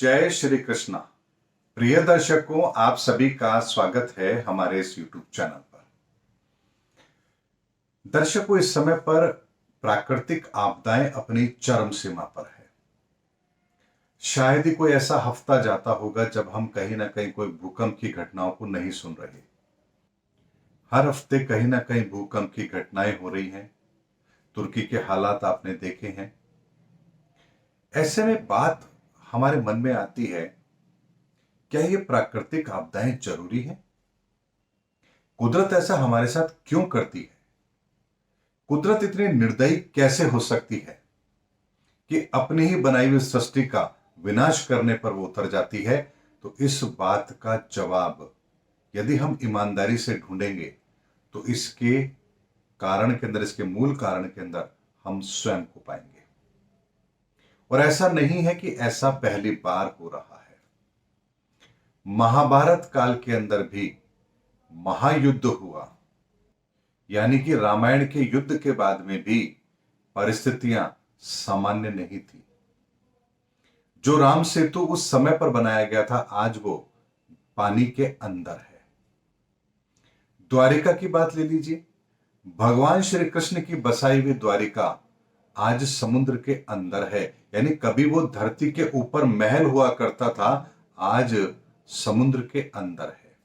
जय श्री कृष्णा। प्रिय दर्शकों, आप सभी का स्वागत है हमारे इस YouTube चैनल पर। दर्शकों, इस समय पर प्राकृतिक आपदाएं अपनी चरम सीमा पर है। शायद ही कोई ऐसा हफ्ता जाता होगा जब हम कहीं ना कहीं कोई भूकंप की घटनाओं को नहीं सुन रहे। हर हफ्ते कहीं ना कहीं भूकंप की घटनाएं हो रही हैं। तुर्की के हालात आपने देखे हैं। ऐसे में बात हमारे मन में आती है, क्या ये प्राकृतिक आपदाएं जरूरी है? कुदरत ऐसा हमारे साथ क्यों करती है? कुदरत इतनी निर्दयी कैसे हो सकती है कि अपनी ही बनाई हुई सृष्टि का विनाश करने पर वो उतर जाती है? तो इस बात का जवाब यदि हम ईमानदारी से ढूंढेंगे तो इसके कारण के अंदर, इसके मूल कारण के अंदर हम स्वयं को पाएंगे। और ऐसा नहीं है कि ऐसा पहली बार हो रहा है। महाभारत काल के अंदर भी महायुद्ध हुआ, यानी कि रामायण के युद्ध के बाद में भी परिस्थितियां सामान्य नहीं थी। जो राम सेतु उस समय पर बनाया गया था, आज वो पानी के अंदर है। द्वारिका की बात ले लीजिए। भगवान श्री कृष्ण की बसाई हुई द्वारिका आज समुद्र के अंदर है। यानी कभी वो धरती के ऊपर महल हुआ करता था, आज समुद्र के अंदर है।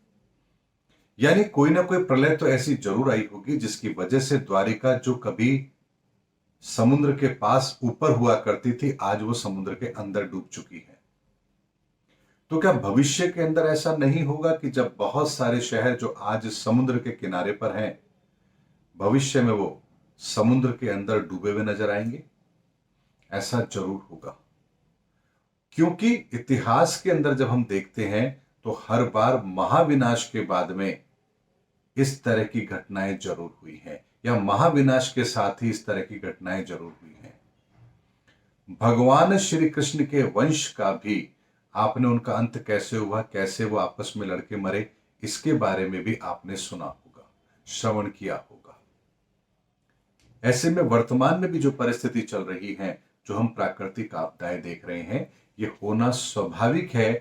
यानी कोई ना कोई प्रलय तो ऐसी जरूर आई होगी जिसकी वजह से द्वारिका, जो कभी समुद्र के पास ऊपर हुआ करती थी, आज वो समुद्र के अंदर डूब चुकी है। तो क्या भविष्य के अंदर ऐसा नहीं होगा कि जब बहुत सारे शहर जो आज समुद्र के किनारे पर हैं, भविष्य में वो समुद्र के अंदर डूबे हुए नजर आएंगे? ऐसा जरूर होगा, क्योंकि इतिहास के अंदर जब हम देखते हैं तो हर बार महाविनाश के बाद में इस तरह की घटनाएं जरूर हुई हैं, या महाविनाश के साथ ही इस तरह की घटनाएं जरूर हुई हैं। भगवान श्री कृष्ण के वंश का भी आपने उनका अंत कैसे हुआ, कैसे वो आपस में लड़के मरे, इसके बारे में भी आपने सुना होगा, श्रवण किया होगा। ऐसे में वर्तमान में भी जो परिस्थिति चल रही है, जो हम प्राकृतिक आपदाएं देख रहे हैं, ये होना स्वाभाविक है,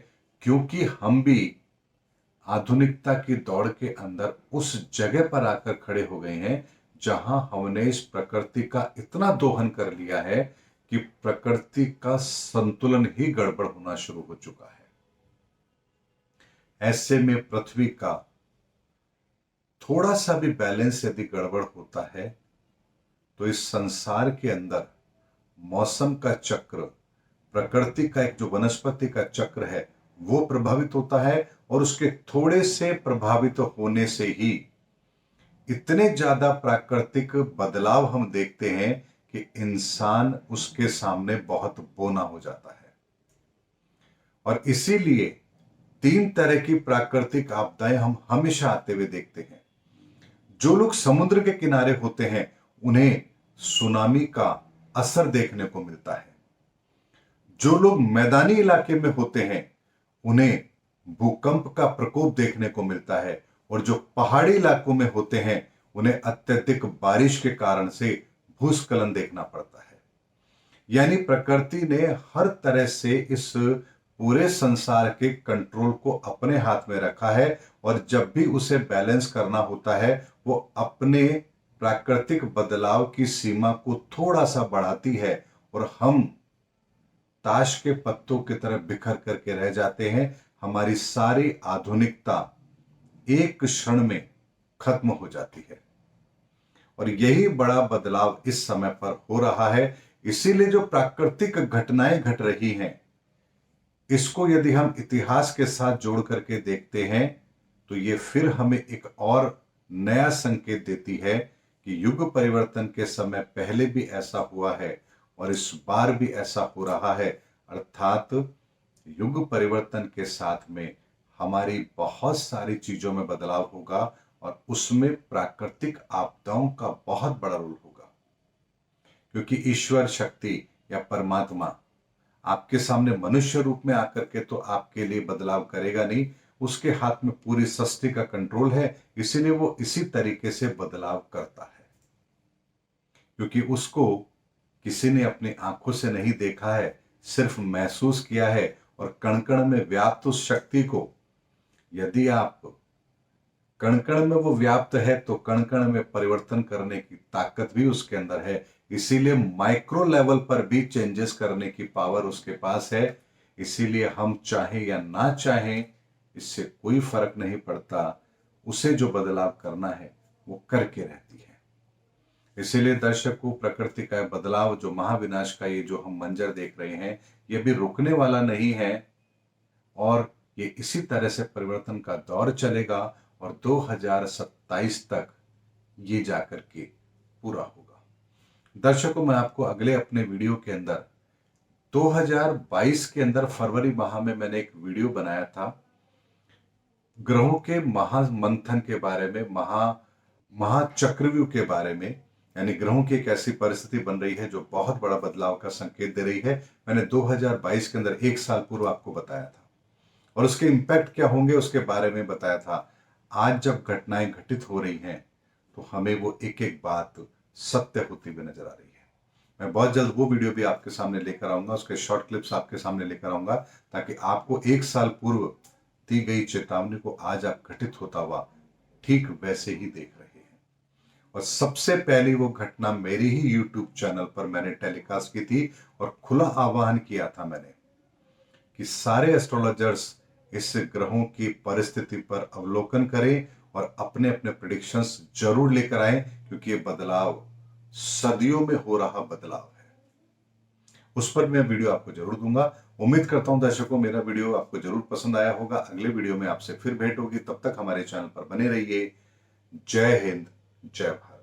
क्योंकि हम भी आधुनिकता की दौड़ के अंदर उस जगह पर आकर खड़े हो गए हैं जहां हमने इस प्रकृति का इतना दोहन कर लिया है कि प्रकृति का संतुलन ही गड़बड़ होना शुरू हो चुका है। ऐसे में पृथ्वी का थोड़ा सा भी बैलेंस यदि गड़बड़ होता है तो इस संसार के अंदर मौसम का चक्र, प्रकृति का एक जो वनस्पति का चक्र है, वो प्रभावित होता है। और उसके थोड़े से प्रभावित होने से ही इतने ज्यादा प्राकृतिक बदलाव हम देखते हैं कि इंसान उसके सामने बहुत बोना हो जाता है। और इसीलिए 3 तरह की प्राकृतिक आपदाएं हम हमेशा आते हुए देखते हैं। जो लोग समुद्र के किनारे होते हैं, उन्हें सुनामी का असर देखने को मिलता है। जो लोग मैदानी इलाके में होते हैं, उन्हें भूकंप का प्रकोप देखने को मिलता है। और जो पहाड़ी इलाकों में होते हैं, उन्हें अत्यधिक बारिश के कारण से भूस्खलन देखना पड़ता है। यानी प्रकृति ने हर तरह से इस पूरे संसार के कंट्रोल को अपने हाथ में रखा है। और जब भी उसे बैलेंस करना होता है, वो अपने प्राकृतिक बदलाव की सीमा को थोड़ा सा बढ़ाती है और हम ताश के पत्तों की तरह बिखर करके रह जाते हैं। हमारी सारी आधुनिकता एक क्षण में खत्म हो जाती है। और यही बड़ा बदलाव इस समय पर हो रहा है। इसीलिए जो प्राकृतिक घटनाएं घट रही हैं, इसको यदि हम इतिहास के साथ जोड़ करके देखते हैं तो ये फिर हमें एक और नया संकेत देती है कि युग परिवर्तन के समय पहले भी ऐसा हुआ है और इस बार भी ऐसा हो रहा है। अर्थात युग परिवर्तन के साथ में हमारी बहुत सारी चीजों में बदलाव होगा और उसमें प्राकृतिक आपदाओं का बहुत बड़ा रोल होगा। क्योंकि ईश्वर शक्ति या परमात्मा आपके सामने मनुष्य रूप में आकर के तो आपके लिए बदलाव करेगा नहीं। उसके हाथ में पूरी सृष्टि का कंट्रोल है, इसीलिए वो इसी तरीके से बदलाव करता है। क्योंकि उसको किसी ने अपनी आंखों से नहीं देखा है, सिर्फ महसूस किया है। और कण कण में व्याप्त उस शक्ति को, यदि आप कण कण में वो व्याप्त है तो कण कण में परिवर्तन करने की ताकत भी उसके अंदर है। इसीलिए माइक्रो लेवल पर भी चेंजेस करने की पावर उसके पास है। इसीलिए हम चाहें या ना चाहें, इससे कोई फर्क नहीं पड़ता, उसे जो बदलाव करना है वो करके रहती है। इसीलिए दर्शकों, प्रकृति का बदलाव, जो महाविनाश का ये जो हम मंजर देख रहे हैं, ये भी रुकने वाला नहीं है और ये इसी तरह से परिवर्तन का दौर चलेगा और 2027 तक ये जाकर के पूरा होगा। दर्शकों, मैं आपको अगले अपने वीडियो के अंदर 2022 के अंदर फरवरी माह में मैंने एक वीडियो बनाया था ग्रहों के महामंथन के बारे में, महाचक्रव्यूह के बारे में, यानी ग्रहों की एक ऐसी परिस्थिति बन रही है जो बहुत बड़ा बदलाव का संकेत दे रही है। मैंने 2022 के अंदर 1 साल पूर्व आपको बताया था और उसके इंपैक्ट क्या होंगे उसके बारे में बताया था। आज जब घटनाएं घटित हो रही हैं तो हमें वो एक एक बात सत्य होती हुई नजर आ रही है। मैं बहुत जल्द वो वीडियो भी आपके सामने लेकर आऊंगा, उसके शॉर्ट क्लिप्स आपके सामने लेकर आऊंगा, ताकि आपको 1 साल पूर्व दी गई चेतावनी को आज आप घटित होता हुआ ठीक वैसे ही देख रहे हैं। और सबसे पहली वो घटना मेरी ही यूट्यूब चैनल पर मैंने टेलीकास्ट की थी और खुला आह्वान किया था मैंने कि सारे एस्ट्रोलॉजर्स इस ग्रहों की परिस्थिति पर अवलोकन करें और अपने अपने प्रेडिक्शंस जरूर लेकर आए, क्योंकि ये बदलाव सदियों में हो रहा बदलाव है। उस पर मैं वीडियो आपको जरूर दूंगा। उम्मीद करता हूं दर्शकों, मेरा वीडियो आपको जरूर पसंद आया होगा। अगले वीडियो में आपसे फिर भेंट होगी, तब तक हमारे चैनल पर बने रहिए। जय हिंद, जय भारत।